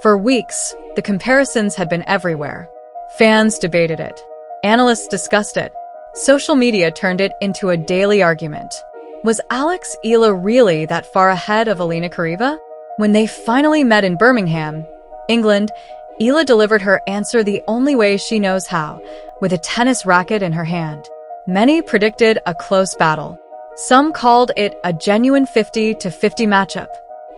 For weeks, the comparisons had been everywhere. Fans debated it. Analysts discussed it. Social media turned it into a daily argument. Was Alex Eala really that far ahead of Alina Charaeva? When they finally met in Birmingham, England, Eala delivered her answer the only way she knows how, with a tennis racket in her hand. Many predicted a close battle. Some called it a genuine 50-50 matchup.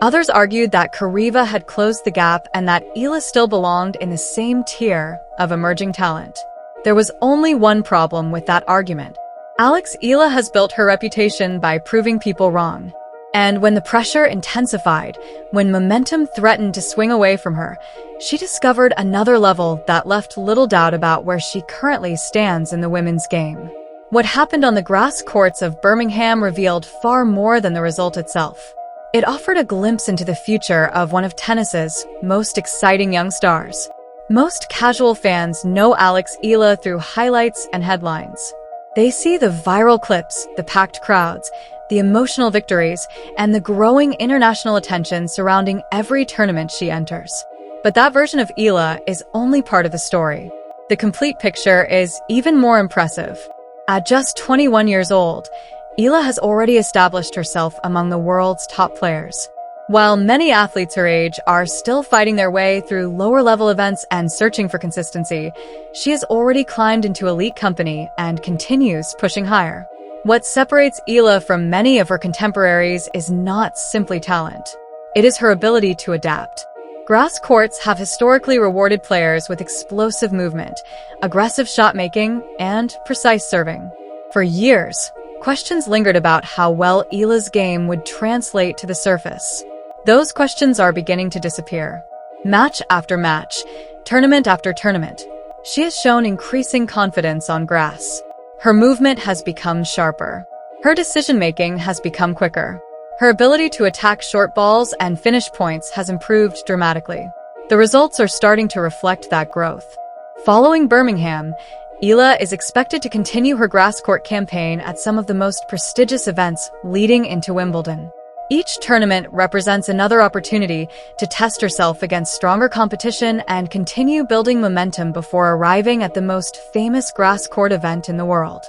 Others argued that Charaeva had closed the gap and that Eala still belonged in the same tier of emerging talent. There was only one problem with that argument. Alex Eala has built her reputation by proving people wrong. And when the pressure intensified, when momentum threatened to swing away from her, she discovered another level that left little doubt about where she currently stands in the women's game. What happened on the grass courts of Birmingham revealed far more than the result itself. It offered a glimpse into the future of one of tennis's most exciting young stars. Most casual fans know Alex Eala through highlights and headlines. They see the viral clips, the packed crowds, the emotional victories, and the growing international attention surrounding every tournament she enters. But that version of Eala is only part of the story. The complete picture is even more impressive. At just 21 years old, Eala has already established herself among the world's top players. While many athletes her age are still fighting their way through lower-level events and searching for consistency, she has already climbed into elite company and continues pushing higher. What separates Eala from many of her contemporaries is not simply talent. It is her ability to adapt. Grass courts have historically rewarded players with explosive movement, aggressive shot-making, and precise serving. For years, questions lingered about how well Eala's game would translate to the surface. Those questions are beginning to disappear. Match after match, tournament after tournament, she has shown increasing confidence on grass. Her movement has become sharper. Her decision-making has become quicker. Her ability to attack short balls and finish points has improved dramatically. The results are starting to reflect that growth. Following Birmingham, Eala is expected to continue her grass court campaign at some of the most prestigious events leading into Wimbledon. Each tournament represents another opportunity to test herself against stronger competition and continue building momentum before arriving at the most famous grass court event in the world.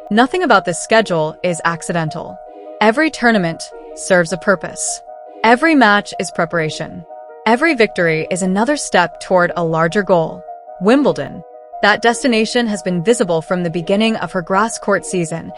Nothing about this schedule is accidental. Every tournament serves a purpose. Every match is preparation. Every victory is another step toward a larger goal. Wimbledon. That destination has been visible from the beginning of her grass court season,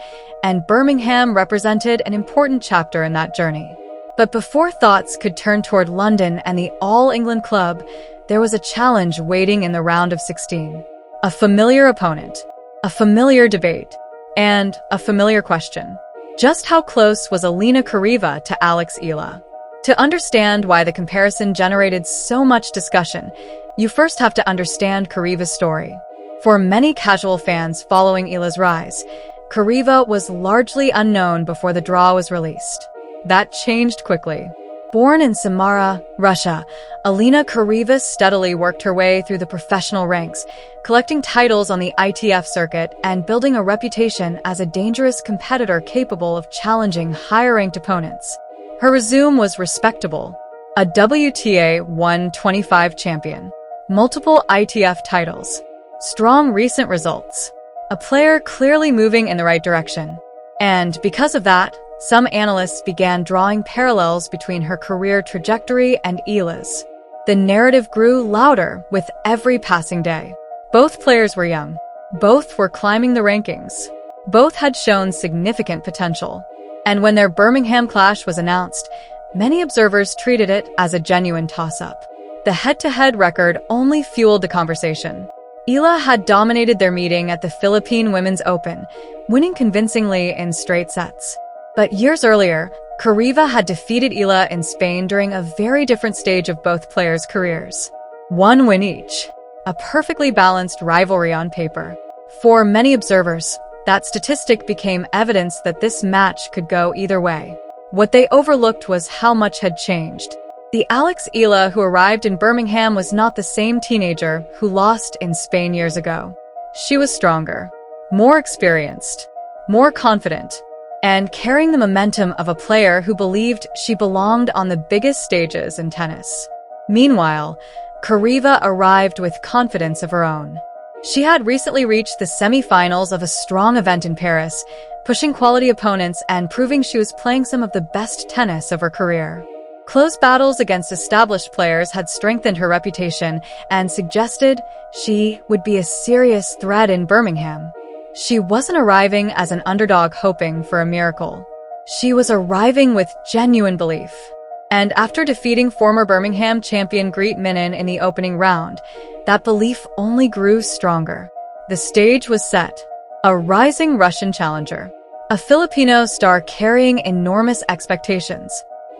and Birmingham represented an important chapter in that journey. But before thoughts could turn toward London and the All England Club, there was a challenge waiting in the round of 16. A familiar opponent, a familiar debate, and a familiar question. Just how close was Alina Charaeva to Alex Eala? To understand why the comparison generated so much discussion, you first have to understand Charaeva's story. For many casual fans following Eala's rise, Charaeva was largely unknown before the draw was released. That changed quickly. Born in Samara, Russia, Alina Charaeva steadily worked her way through the professional ranks, collecting titles on the ITF circuit and building a reputation as a dangerous competitor capable of challenging higher-ranked opponents. Her resume was respectable. A WTA 125 champion, multiple ITF titles, strong recent results, a player clearly moving in the right direction. And because of that, some analysts began drawing parallels between her career trajectory and Eala's. The narrative grew louder with every passing day. Both players were young. Both were climbing the rankings. Both had shown significant potential. And when their Birmingham clash was announced, many observers treated it as a genuine toss-up. The head-to-head record only fueled the conversation. Eala had dominated their meeting at the Philippine Women's Open, winning convincingly in straight sets. But years earlier, Charaeva had defeated Eala in Spain during a very different stage of both players' careers. One win each. A perfectly balanced rivalry on paper. For many observers, that statistic became evidence that this match could go either way. What they overlooked was how much had changed. The Alex Eala who arrived in Birmingham was not the same teenager who lost in Spain years ago. She was stronger, more experienced, more confident, and carrying the momentum of a player who believed she belonged on the biggest stages in tennis. Meanwhile, Charaeva arrived with confidence of her own. She had recently reached the semi-finals of a strong event in Paris, pushing quality opponents and proving she was playing some of the best tennis of her career. Close battles against established players had strengthened her reputation and suggested she would be a serious threat in Birmingham. She wasn't arriving as an underdog hoping for a miracle. She was arriving with genuine belief. And after defeating former Birmingham champion Greet Minin in the opening round, that belief only grew stronger. The stage was set. A rising Russian challenger. A Filipino star carrying enormous expectations.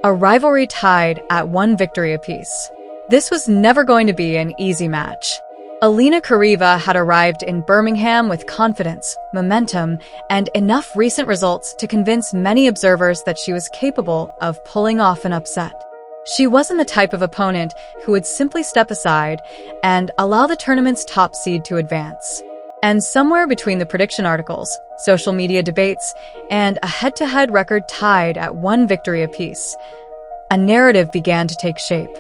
A rivalry tied at 1 victory apiece. This was never going to be an easy match. Alina Charaeva had arrived in Birmingham with confidence, momentum, and enough recent results to convince many observers that she was capable of pulling off an upset. She wasn't the type of opponent who would simply step aside and allow the tournament's top seed to advance. And somewhere between the prediction articles, social media debates, and a head-to-head record tied at 1 victory apiece, a narrative began to take shape.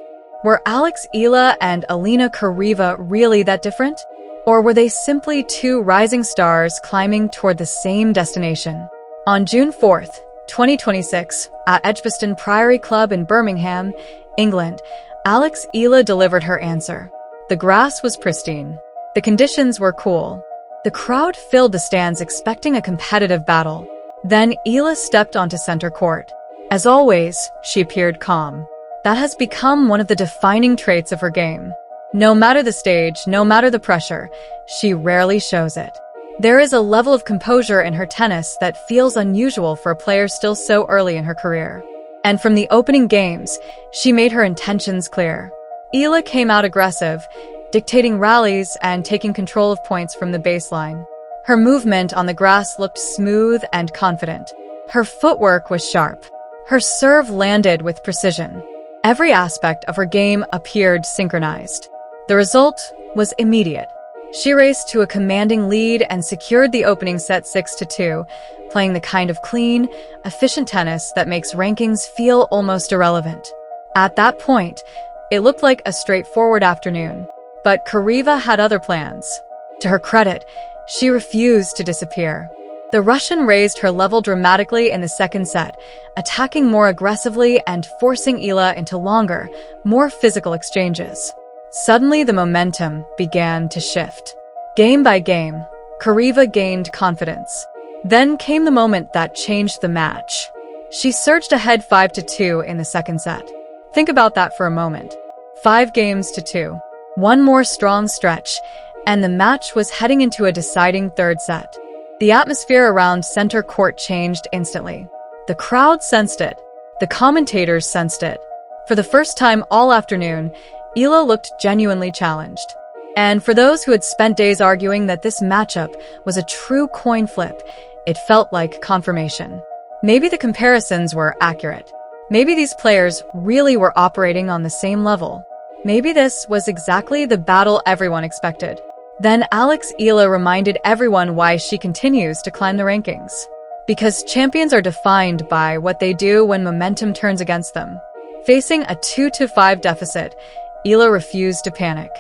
Were Alex Eala and Alina Charaeva really that different? Or were they simply two rising stars climbing toward the same destination? On June 4th, 2026, at Edgbaston Priory Club in Birmingham, England, Alex Eala delivered her answer. The grass was pristine. The conditions were cool. The crowd filled the stands expecting a competitive battle. Then Eala stepped onto center court. As always, she appeared calm. That has become one of the defining traits of her game. No matter the stage, no matter the pressure, she rarely shows it. There is a level of composure in her tennis that feels unusual for a player still so early in her career. And from the opening games, she made her intentions clear. Eala came out aggressive, dictating rallies and taking control of points from the baseline. Her movement on the grass looked smooth and confident. Her footwork was sharp. Her serve landed with precision. Every aspect of her game appeared synchronized. The result was immediate. She raced to a commanding lead and secured the opening set 6-2, playing the kind of clean, efficient tennis that makes rankings feel almost irrelevant. At that point, it looked like a straightforward afternoon. But Charaeva had other plans. To her credit, she refused to disappear. The Russian raised her level dramatically in the second set, attacking more aggressively and forcing Eala into longer, more physical exchanges. Suddenly, the momentum began to shift. Game by game, Charaeva gained confidence. Then came the moment that changed the match. She surged ahead 5-2 in the second set. Think about that for a moment. 5 games to 2. One more strong stretch, and the match was heading into a deciding third set. The atmosphere around center court changed instantly. The crowd sensed it. The commentators sensed it. For the first time all afternoon, Eala looked genuinely challenged. And for those who had spent days arguing that this matchup was a true coin flip, it felt like confirmation. Maybe the comparisons were accurate. Maybe these players really were operating on the same level. Maybe this was exactly the battle everyone expected. Then Alex Eala reminded everyone why she continues to climb the rankings. Because champions are defined by what they do when momentum turns against them. Facing a 2-5 deficit, Eala refused to panic.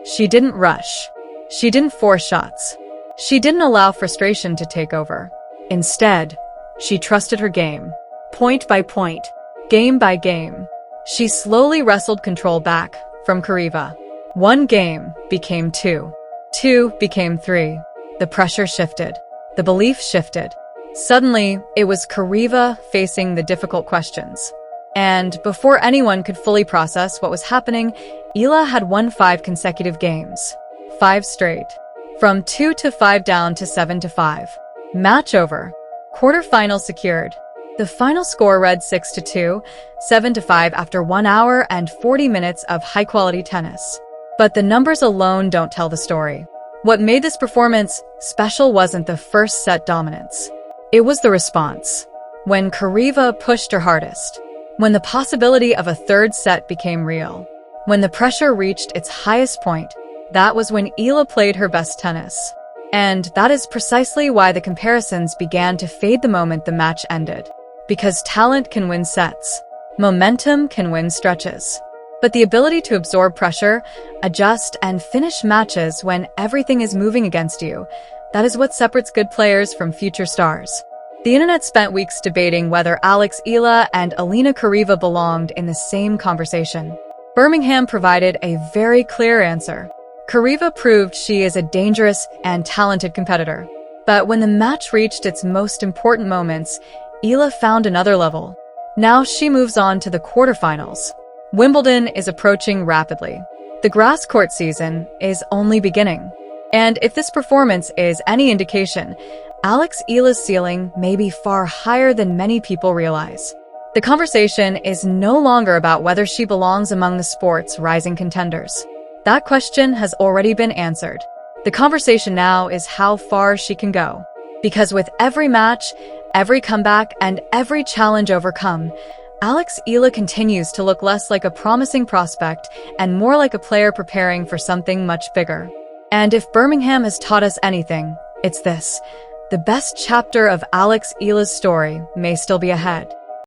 She didn't rush. She didn't force shots. She didn't allow frustration to take over. Instead, she trusted her game. Point by point, game by game, she slowly wrestled control back from Charaeva. 1 game became 2. 2 became 3. The pressure shifted. The belief shifted. Suddenly, it was Charaeva facing the difficult questions. And before anyone could fully process what was happening, Eala had won 5 consecutive games. 5 straight. From 2-5 down to 7-5. Match over. Quarterfinal secured. The final score read 6-2, 7-5 after 1 hour and 40 minutes of high-quality tennis. But the numbers alone don't tell the story. What made this performance special wasn't the first set dominance. It was the response. When Charaeva pushed her hardest. When the possibility of a third set became real. When the pressure reached its highest point, that was when Eala played her best tennis. And that is precisely why the comparisons began to fade the moment the match ended. Because talent can win sets. Momentum can win stretches. But the ability to absorb pressure, adjust, and finish matches when everything is moving against you, that is what separates good players from future stars. The internet spent weeks debating whether Alex Eala and Alina Charaeva belonged in the same conversation. Birmingham provided a very clear answer. Charaeva proved she is a dangerous and talented competitor. But when the match reached its most important moments, Eala found another level. Now she moves on to the quarterfinals. Wimbledon is approaching rapidly. The grass court season is only beginning. And if this performance is any indication, Alex Eala's ceiling may be far higher than many people realize. The conversation is no longer about whether she belongs among the sport's rising contenders. That question has already been answered. The conversation now is how far she can go. Because with every match, every comeback, and every challenge overcome, Alex Eala continues to look less like a promising prospect and more like a player preparing for something much bigger. And if Birmingham has taught us anything, it's this: the best chapter of Alex Eala's story may still be ahead.